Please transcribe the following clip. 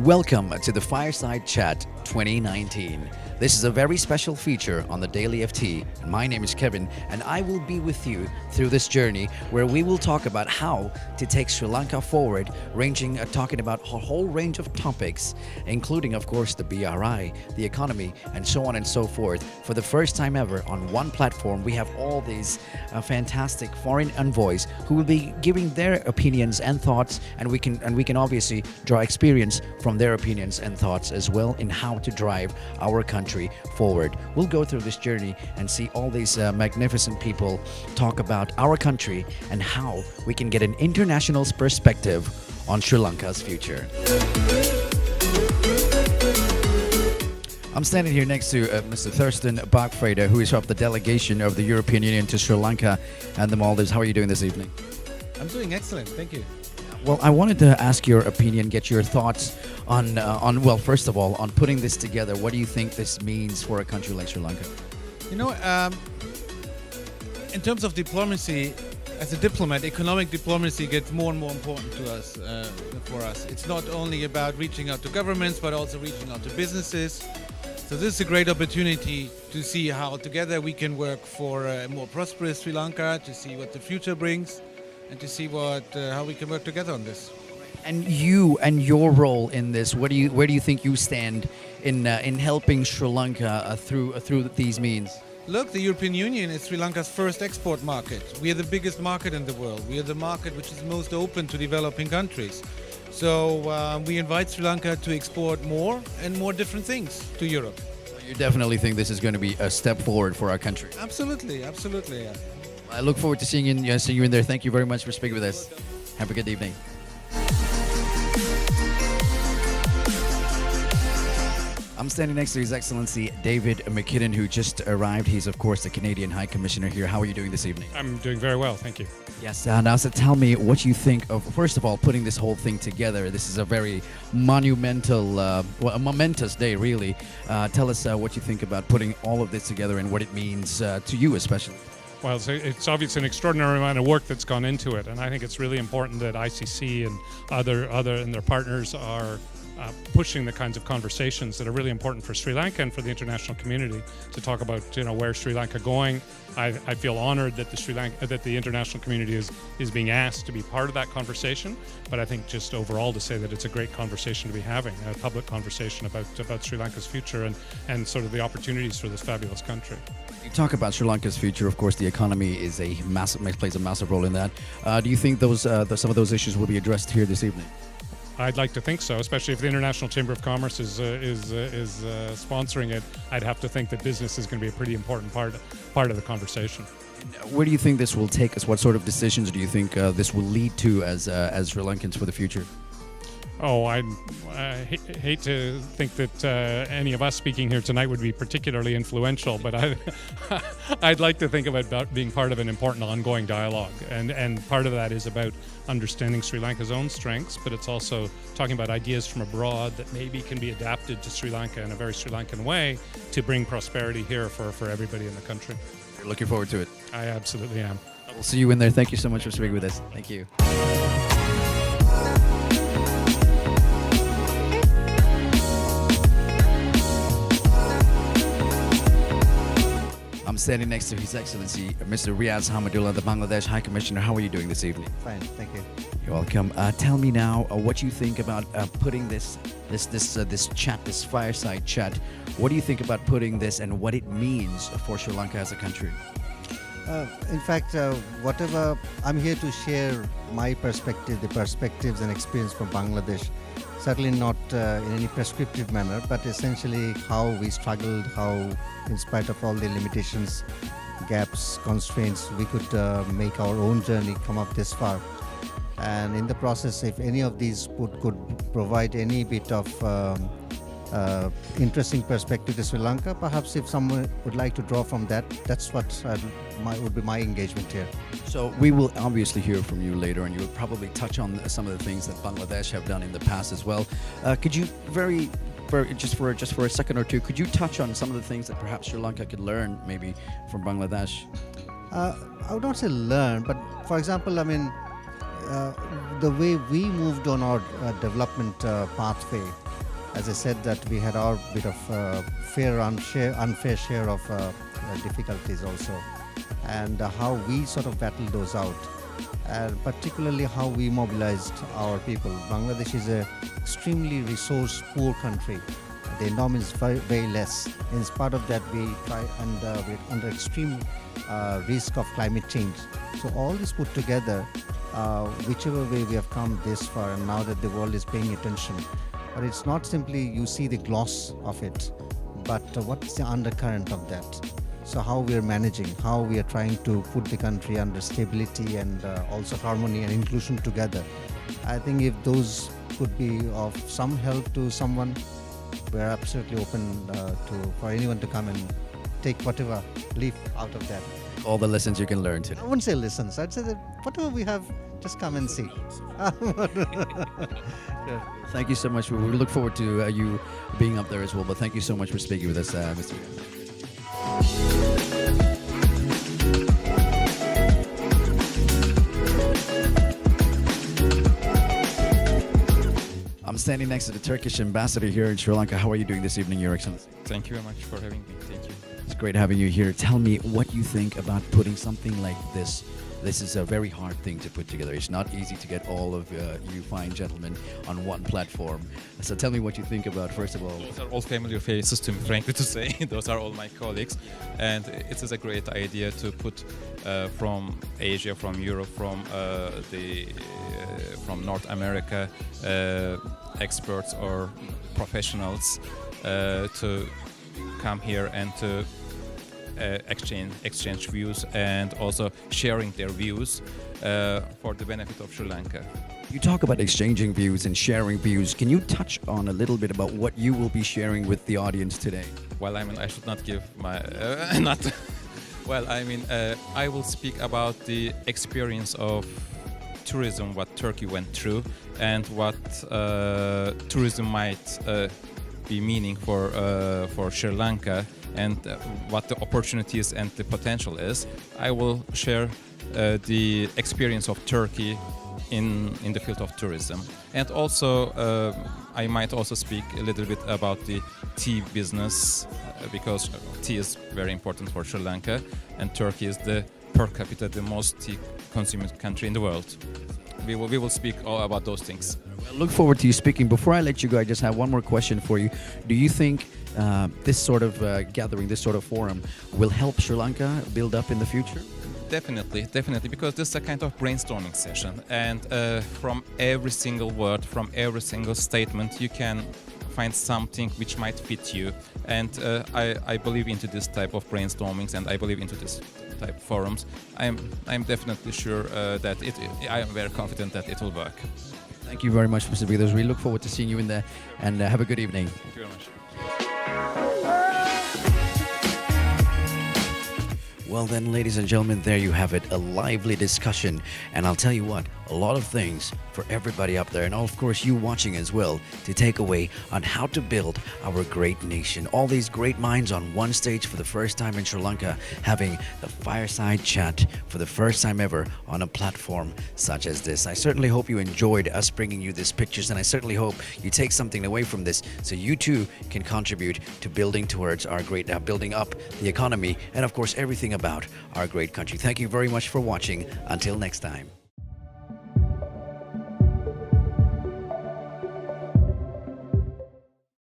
Welcome to the Fireside Chat 2019. This is a very special feature on the Daily FT. And my name is Kevin, and I will be with you through this journey where we will talk about how to take Sri Lanka forward, talking about a whole range of topics, including, of course, the BRI, the economy, and so on and so forth. For the first time ever on one platform, we have all these fantastic foreign envoys who will be giving their opinions and thoughts, and we can obviously draw experience from their opinions and thoughts as well in how to drive our country forward. We'll go through this journey and see all these magnificent people talk about our country and how we can get an international perspective on Sri Lanka's future. I'm standing here next to Mr. Thurston Bachfreder, who is of the delegation of the European Union to Sri Lanka and the Maldives. How are you doing this evening? I'm doing excellent, thank you. Well, I wanted to ask your opinion, get your thoughts on first of all, on putting this together. What do you think this means for a country like Sri Lanka? You know, in terms of diplomacy, as a diplomat, economic diplomacy gets more and more important to us, for us. It's not only about reaching out to governments, but also reaching out to businesses. So this is a great opportunity to see how together we can work for a more prosperous Sri Lanka, to see what the future brings, and to see how we can work together on this. And you and your role in this, where do you think you stand in helping Sri Lanka through these means? Look, the European Union is Sri Lanka's first export market. We are the biggest market in the world. We are the market which is most open to developing countries. So we invite Sri Lanka to export more and more different things to Europe. You definitely think this is going to be a step forward for our country? Absolutely, absolutely, yeah. I look forward to seeing you in there. Thank you very much for speaking with us. Have a good evening. I'm standing next to His Excellency David McKinnon, who just arrived. He's, of course, the Canadian High Commissioner here. How are you doing this evening? I'm doing very well, thank you. Yes, now so tell me what you think of, first of all, putting this whole thing together. This is a very monumental, a momentous day, really. Tell us what you think about putting all of this together and what it means to you especially. Well, it's obviously an extraordinary amount of work that's gone into it, and I think it's really important that ICC and other and their partners are pushing the kinds of conversations that are really important for Sri Lanka and for the international community to talk about, where Sri Lanka going. I feel honored that the international community is being asked to be part of that conversation, but I think just overall to say that it's a great conversation to be having, a public conversation about Sri Lanka's future and sort of the opportunities for this fabulous country. You talk about Sri Lanka's future. Of course, the economy plays a massive role in that. Do you think some of those issues will be addressed here this evening? I'd like to think so, especially if the International Chamber of Commerce is sponsoring it. I'd have to think that business is going to be a pretty important part of the converation. Where do you think this will take us? What sort of decisions do you think this will lead to as Sri Lankans for the future? Oh, I hate to think that any of us speaking here tonight would be particularly influential, but I'd like to think about being part of an important ongoing dialogue. And part of that is about understanding Sri Lanka's own strengths, but it's also talking about ideas from abroad that maybe can be adapted to Sri Lanka in a very Sri Lankan way to bring prosperity here for everybody in the country. You're looking forward to it. I absolutely am. We'll see you in there. Thank you so much for speaking with us. Thank you. I'm standing next to His Excellency Mr. Riaz Hamadullah, the Bangladesh High Commissioner. How are you doing this evening? Fine, thank you. You're welcome. Tell me now what you think about putting this fireside chat. What do you think about putting this and what it means for Sri Lanka as a country? In fact, whatever, I'm here to share my perspective, the perspectives and experience from Bangladesh. Certainly not in any prescriptive manner, but essentially how we struggled, how in spite of all the limitations, gaps, constraints, we could make our own journey come up this far. And in the process, if any of these could provide any bit of interesting perspective to Sri Lanka, perhaps if someone would like to draw from that, that's what would be my engagement here. So we will obviously hear from you later, and you'll probably touch on some of the things that Bangladesh have done in the past as well. Could you just for a second or two, could you touch on some of the things that perhaps Sri Lanka could learn maybe from Bangladesh? I would not say learn, but for example, I mean, the way we moved on our development pathway, as I said, that we had our bit of unfair share of difficulties also, and how we sort of battled those out, and particularly how we mobilized our people. Bangladesh is an extremely resource poor country. The endowment is very, very less. In spite of that, we try, and we're under extreme risk of climate change. So all this put together, whichever way we have come this far, and now that the world is paying attention, but it's not simply you see the gloss of it, but what's the undercurrent of that? So how we are managing, how we are trying to put the country under stability and also harmony and inclusion together. I think if those could be of some help to someone, we're absolutely open for anyone to come and take whatever leaf out of that. All the lessons you can learn today. I wouldn't say lessons. I'd say that whatever we have, just come and see. Yeah. Thank you so much. We look forward to you being up there as well. But thank you so much for speaking with us, Mr. I'm standing next to the Turkish Ambassador here in Sri Lanka. How are you doing this evening, Your Excellency? Thank you very much for having me. Thank you. It's great having you here. Tell me what you think about putting something like this. This is a very hard thing to put together. It's not easy to get all of you fine gentlemen on one platform. So tell me what you think about, first of all. Those are all familiar faces to me, frankly to say. Those are all my colleagues. And it is a great idea to put from Asia, from Europe, from North America, experts or professionals to come here and to exchange views and also sharing their views for the benefit of Sri Lanka. You talk about exchanging views and sharing views. Can you touch on a little bit about what you will be sharing with the audience today? Well, I mean, I should not give my not. Well, I mean, I will speak about the experience of tourism, what Turkey went through, and what tourism might be meaning for Sri Lanka, and what the opportunities and the potential is. I will share the experience of Turkey in the field of tourism, and also I might also speak a little bit about the tea business because tea is very important for Sri Lanka, and Turkey is the per capita the most tea consuming country in the world. We will speak all about those things. I look forward to you speaking. Before I let you go, I just have one more question for you. Do you think this sort of gathering, this sort of forum, will help Sri Lanka build up in the future? Definitely, because this is a kind of brainstorming session, and from every single word, from every single statement, you can find something which might fit you. And I believe into this type of brainstormings, and I believe into this type of forums. I'm definitely sure that I am very confident that it will work. Thank you very much, Mr. Vidas. We look forward to seeing you in there, and have a good evening. Thank you very much. Well then, ladies and gentlemen, there you have it, a lively discussion. And I'll tell you what, a lot of things for everybody up there, and of course you watching as well, to take away on how to build our great nation. All these great minds on one stage for the first time in Sri Lanka, having the fireside chat for the first time ever on a platform such as this. I certainly hope you enjoyed us bringing you these pictures, and I certainly hope you take something away from this so you too can contribute to building towards our great, building up the economy, and of course everything about our great country. Thank you very much for watching. Until next time.